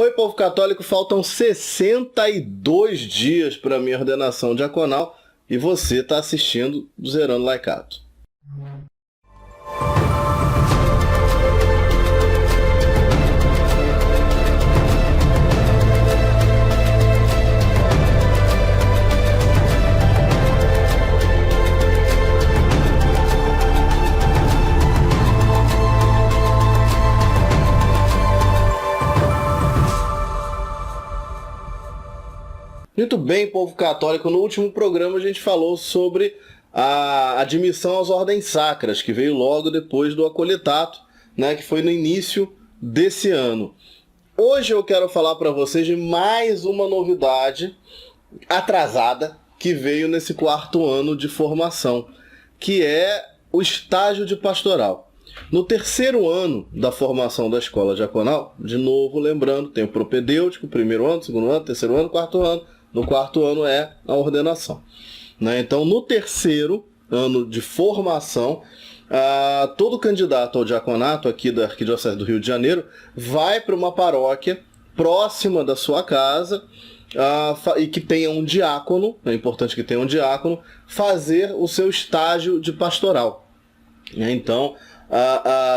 Oi, povo católico, faltam 62 dias para minha ordenação diaconal e você está assistindo Zerando Laicato. Muito bem, povo católico, no último programa a gente falou sobre a admissão às ordens sacras, que veio logo depois do acolitato, né, que foi no início desse ano. Hoje eu quero falar para vocês de mais uma novidade atrasada que veio nesse 4º ano de formação, que é o estágio de pastoral. No 3º ano da formação da escola diaconal, de novo lembrando, tem o propedêutico, 1º ano, 2º ano, 3º ano, 4º ano. No 4º ano é a ordenação, né? Então, no 3º ano de formação, todo candidato ao diaconato aqui da Arquidiocese do Rio de Janeiro vai para uma paróquia próxima da sua casa e que tenha um diácono, é importante que tenha um diácono, fazer o seu estágio de pastoral. Então,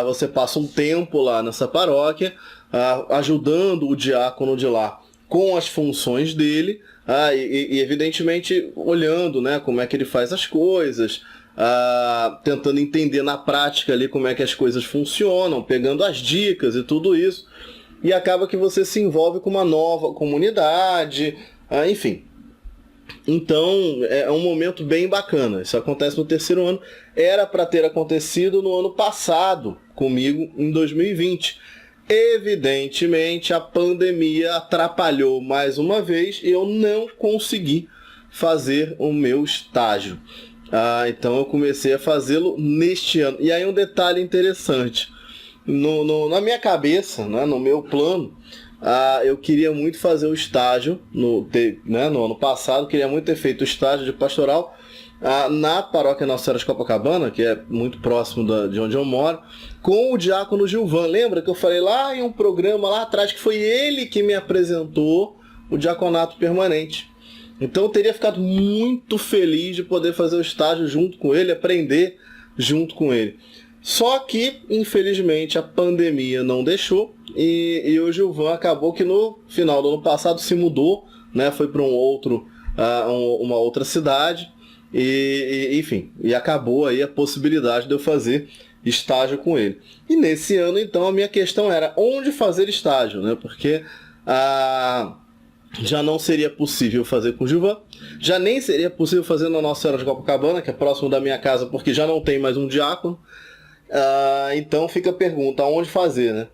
você passa um tempo lá nessa paróquia, ajudando o diácono de lá com as funções dele, e evidentemente olhando, né, como é que ele faz as coisas, tentando entender na prática ali como é que as coisas funcionam, pegando as dicas e tudo isso, e acaba que você se envolve com uma nova comunidade, enfim. Então é um momento bem bacana. Isso acontece no 3º ano, era para ter acontecido no ano passado comigo, em 2020. Evidentemente, a pandemia atrapalhou mais uma vez e eu não consegui fazer o meu estágio. Então eu comecei a fazê-lo neste ano. E aí um detalhe interessante. Na minha cabeça, né, no meu plano, eu queria muito fazer o estágio, no ano passado, queria muito ter feito o estágio de pastoral na paróquia Nossa Senhora de Copacabana, que é muito próximo de onde eu moro, com o diácono Gilvan. Lembra que eu falei lá em um programa lá atrás que foi ele que me apresentou o diaconato permanente? Então eu teria ficado muito feliz de poder fazer o estágio junto com ele, aprender junto com ele. Só que, infelizmente, a pandemia não deixou e o Gilvan acabou que no final do ano passado se mudou, né, foi para uma outra cidade. Enfim, acabou aí a possibilidade de eu fazer estágio com ele. E nesse ano, então, a minha questão era onde fazer estágio, né? Porque já não seria possível fazer com o Gilvan, já nem seria possível fazer na Nossa Senhora de Copacabana, que é próximo da minha casa, porque já não tem mais um diácono. Então fica a pergunta, onde fazer, né?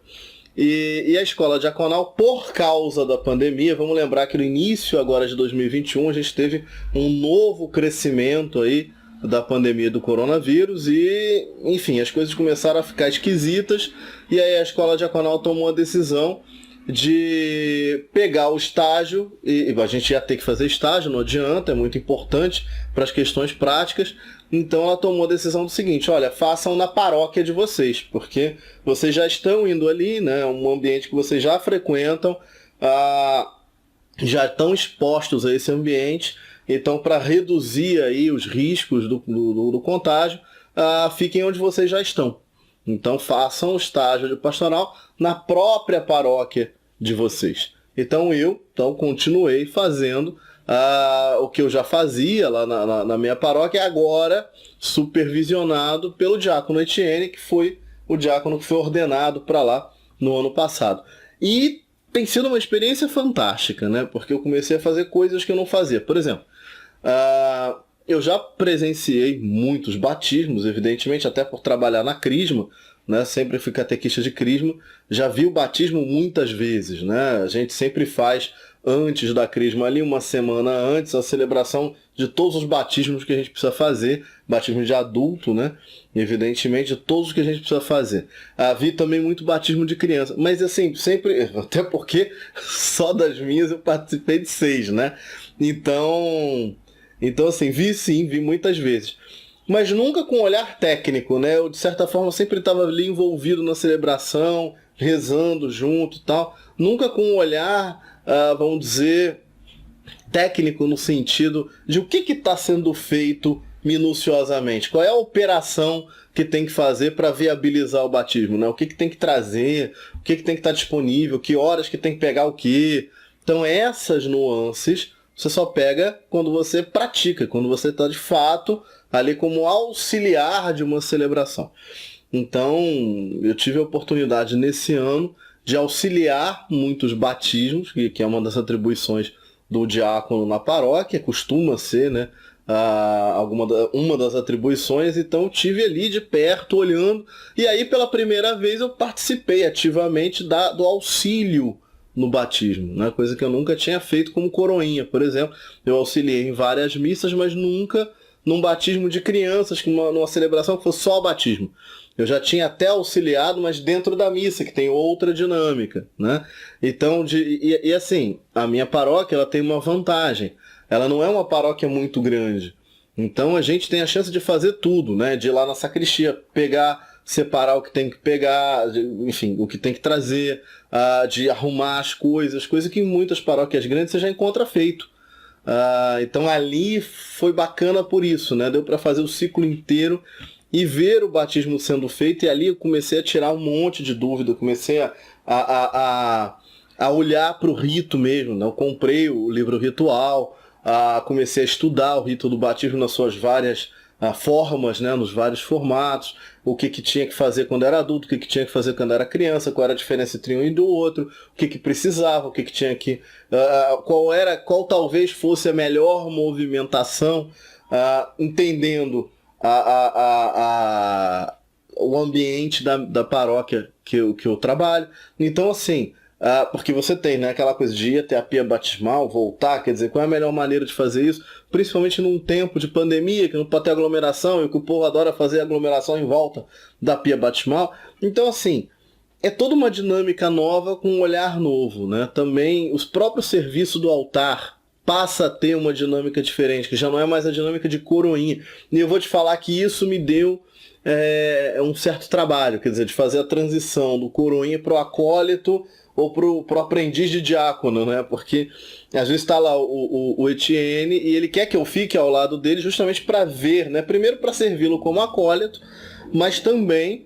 E a escola diaconal, por causa da pandemia, vamos lembrar que no início agora de 2021 a gente teve um novo crescimento aí da pandemia do coronavírus e, enfim, as coisas começaram a ficar esquisitas e aí a escola diaconal tomou a decisão de pegar o estágio, e a gente ia ter que fazer estágio, não adianta, é muito importante para as questões práticas. Então ela tomou a decisão do seguinte: olha, façam na paróquia de vocês, porque vocês já estão indo ali, né, um ambiente que vocês já frequentam, já estão expostos a esse ambiente, então para reduzir aí os riscos do contágio, fiquem onde vocês já estão. Então façam o estágio de pastoral na própria paróquia de vocês. Então eu continuei fazendo o que eu já fazia lá na minha paróquia, agora supervisionado pelo diácono Etienne, que foi o diácono que foi ordenado para lá no ano passado. E tem sido uma experiência fantástica, né? Porque eu comecei a fazer coisas que eu não fazia. Por exemplo, eu já presenciei muitos batismos, evidentemente, até por trabalhar na Crisma, né? Sempre fui catequista de Crisma, já vi o batismo muitas vezes, né? A gente sempre faz antes da Crisma ali, uma semana antes, a celebração de todos os batismos que a gente precisa fazer, batismo de adulto, né? Evidentemente, todos os que a gente precisa fazer. Vi também muito batismo de criança, mas assim, sempre, até porque só das minhas eu participei de 6, né? Então assim, vi muitas vezes. Mas nunca com olhar técnico, né? Eu, de certa forma, sempre estava ali envolvido na celebração, rezando junto e tal, nunca com um olhar, vamos dizer, técnico no sentido de o que está sendo feito minuciosamente, qual é a operação que tem que fazer para viabilizar o batismo, né? O que tem que trazer, o que tem que estar disponível, que horas que tem que pegar o quê. Então essas nuances você só pega quando você pratica, quando você está de fato ali como auxiliar de uma celebração. Então eu tive a oportunidade nesse ano de auxiliar muitos batismos, que é uma das atribuições do diácono na paróquia, costuma ser, né, uma das atribuições. Então eu tive ali de perto, olhando, e aí pela primeira vez eu participei ativamente do auxílio no batismo, né? Coisa que eu nunca tinha feito como coroinha, por exemplo. Eu auxiliei em várias missas, mas nunca num batismo de crianças, numa celebração que fosse só o batismo. Eu já tinha até auxiliado, mas dentro da missa, que tem outra dinâmica, né? Então, assim, a minha paróquia ela tem uma vantagem. Ela não é uma paróquia muito grande. Então a gente tem a chance de fazer tudo, né? De ir lá na sacristia, separar o que tem que pegar, enfim, o que tem que trazer, de arrumar as coisas que em muitas paróquias grandes você já encontra feito. Então ali foi bacana por isso, né? Deu para fazer o ciclo inteiro e ver o batismo sendo feito, e ali eu comecei a tirar um monte de dúvida, comecei a olhar para o rito mesmo, né? Eu comprei o livro ritual, comecei a estudar o rito do batismo nas suas várias formas, né? Nos vários formatos, o que tinha que fazer quando era adulto, o que tinha que fazer quando era criança, qual era a diferença entre um e do outro, o que precisava, o que tinha que... qual talvez fosse a melhor movimentação, entendendo o ambiente da paróquia que eu trabalho. Então, assim, porque você tem, né, aquela coisa de ir até a pia batismal, voltar, quer dizer, qual é a melhor maneira de fazer isso, principalmente num tempo de pandemia, que não pode ter aglomeração, e que o povo adora fazer aglomeração em volta da pia batismal. Então, assim, é toda uma dinâmica nova com um olhar novo, né? Também os próprios serviços do altar passa a ter uma dinâmica diferente, que já não é mais a dinâmica de coroinha. E eu vou te falar que isso me deu um certo trabalho, quer dizer, de fazer a transição do coroinha para o acólito ou pro aprendiz de diácono, né? Porque às vezes está lá o Etienne e ele quer que eu fique ao lado dele justamente para ver, né? Primeiro para servi-lo como acólito, mas também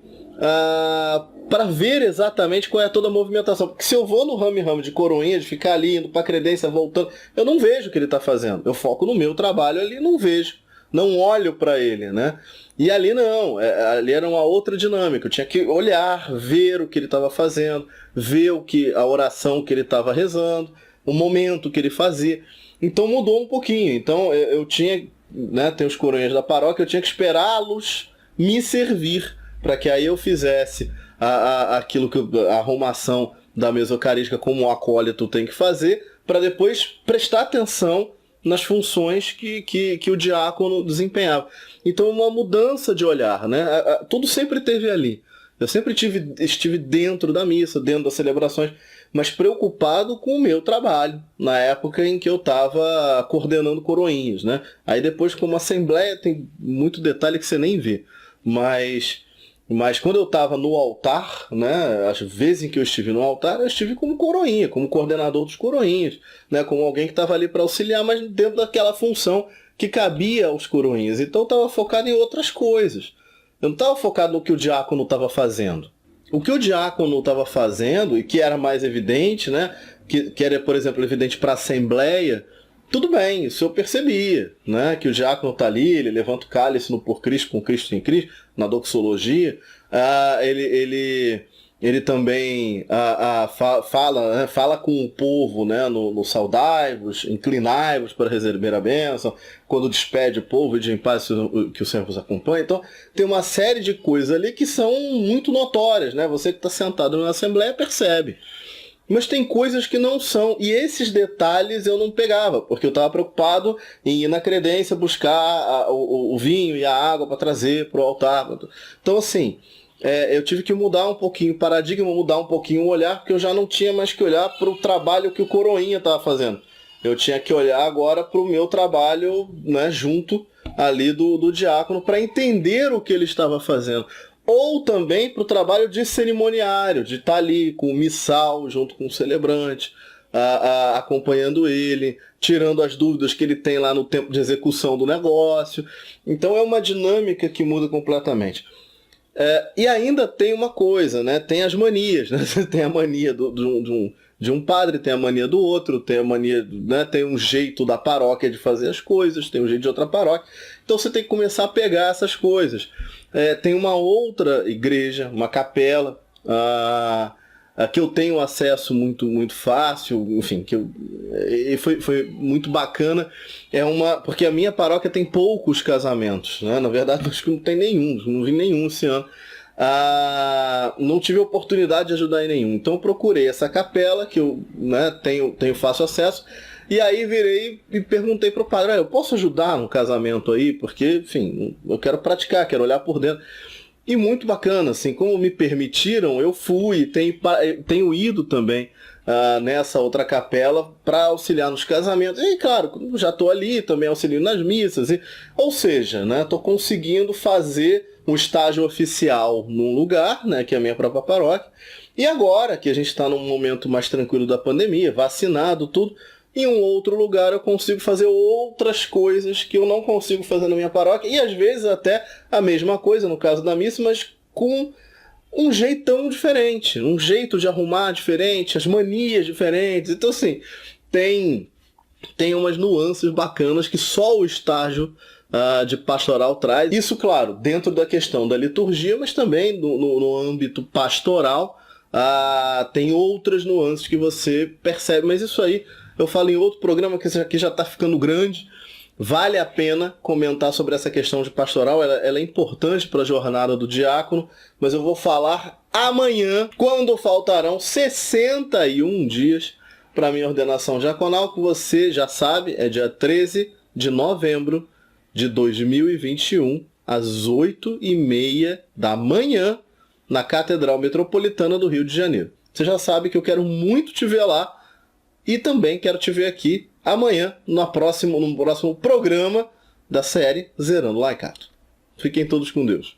para ver exatamente qual é toda a movimentação. Porque se eu vou no rame-rame de coroinha, de ficar ali, indo para a credência, voltando, eu não vejo o que ele está fazendo. Eu foco no meu trabalho ali, não vejo. Não olho para ele, né? E ali não, ali era uma outra dinâmica. Eu tinha que olhar, ver o que ele estava fazendo, ver a oração que ele estava rezando, o momento que ele fazia. Então mudou um pouquinho. Então eu tinha, né, tem os coroinhas da paróquia, eu tinha que esperá-los me servir, para que aí eu fizesse aquilo que a arrumação da mesa eucarística como o acólito tem que fazer, para depois prestar atenção nas funções que o diácono desempenhava. Então uma mudança de olhar, né? Tudo sempre esteve ali. Eu sempre estive dentro da missa, dentro das celebrações, mas preocupado com o meu trabalho, na época em que eu estava coordenando coroinhas, né? Aí depois, como assembleia, tem muito detalhe que você nem vê. Mas quando eu estava no altar, né, as vezes em que eu estive no altar, eu estive como coroinha, como coordenador dos coroinhas, né, como alguém que estava ali para auxiliar, mas dentro daquela função que cabia aos coroinhas. Então eu estava focado em outras coisas. Eu não estava focado no que o diácono estava fazendo. O que o diácono estava fazendo, e que era mais evidente, né, que era, por exemplo, evidente para a assembleia, tudo bem, isso eu percebia, né? Que o diácono está ali, ele levanta o cálice no por Cristo, com Cristo em Cristo, na doxologia. Ele também fala, né? Fala com o povo, né? no saudai-vos, inclinai-vos para receber a bênção, quando despede o povo e de em paz que o Senhor vos acompanha. Então tem uma série de coisas ali que são muito notórias, né? Você que está sentado na assembleia percebe. Mas tem coisas que não são, e esses detalhes eu não pegava, porque eu estava preocupado em ir na credência buscar o vinho e a água para trazer para o altar. Então, assim, eu tive que mudar um pouquinho o paradigma, mudar um pouquinho o olhar, porque eu já não tinha mais que olhar para o trabalho que o coroinha estava fazendo. Eu tinha que olhar agora para o meu trabalho, né, junto ali do diácono, para entender o que ele estava fazendo. ou também para o trabalho de cerimoniário, de estar ali com o missal junto com o celebrante, acompanhando ele, tirando as dúvidas que ele tem lá no tempo de execução do negócio. Então é uma dinâmica que muda completamente. E ainda tem uma coisa, né? Tem as manias, né? Tem a mania de um padre, tem a mania do outro, tem a mania, né? Tem um jeito da paróquia de fazer as coisas, tem um jeito de outra paróquia. Então você tem que começar a pegar essas coisas. Tem uma outra igreja, uma capela, que eu tenho acesso muito, muito fácil, enfim, foi muito bacana. Porque a minha paróquia tem poucos casamentos, né? Na verdade, acho que não tem nenhum, não vi nenhum esse ano. Não tive oportunidade de ajudar em nenhum. Então eu procurei essa capela, que eu, né, tenho fácil acesso, e aí virei e perguntei pro padre, eu posso ajudar no casamento aí? Porque, enfim, eu quero praticar, quero olhar por dentro. E muito bacana, assim, como me permitiram, eu fui, tenho ido também nessa outra capela para auxiliar nos casamentos. E claro, já estou ali, também auxilio nas missas. Ou seja, né, estou conseguindo fazer um estágio oficial num lugar, né, que é a minha própria paróquia. E agora que a gente está num momento mais tranquilo da pandemia, vacinado, tudo, em um outro lugar eu consigo fazer outras coisas que eu não consigo fazer na minha paróquia, e às vezes até a mesma coisa, no caso da missa, mas com um jeitão diferente, um jeito de arrumar diferente, as manias diferentes. Então, assim, tem umas nuances bacanas que só o estágio de pastoral traz. Isso, claro, dentro da questão da liturgia, mas também no âmbito pastoral, tem outras nuances que você percebe, mas isso aí eu falo em outro programa, que esse aqui já está ficando grande. Vale a pena comentar sobre essa questão de pastoral, ela é importante para a jornada do diácono, mas eu vou falar amanhã, quando faltarão 61 dias para a minha ordenação diaconal, que você já sabe, é dia 13 de novembro de 2021, às 8h30 da manhã, na Catedral Metropolitana do Rio de Janeiro. Você já sabe que eu quero muito te ver lá, e também quero te ver aqui amanhã, no próximo programa da série Zerando Laicato. Fiquem todos com Deus.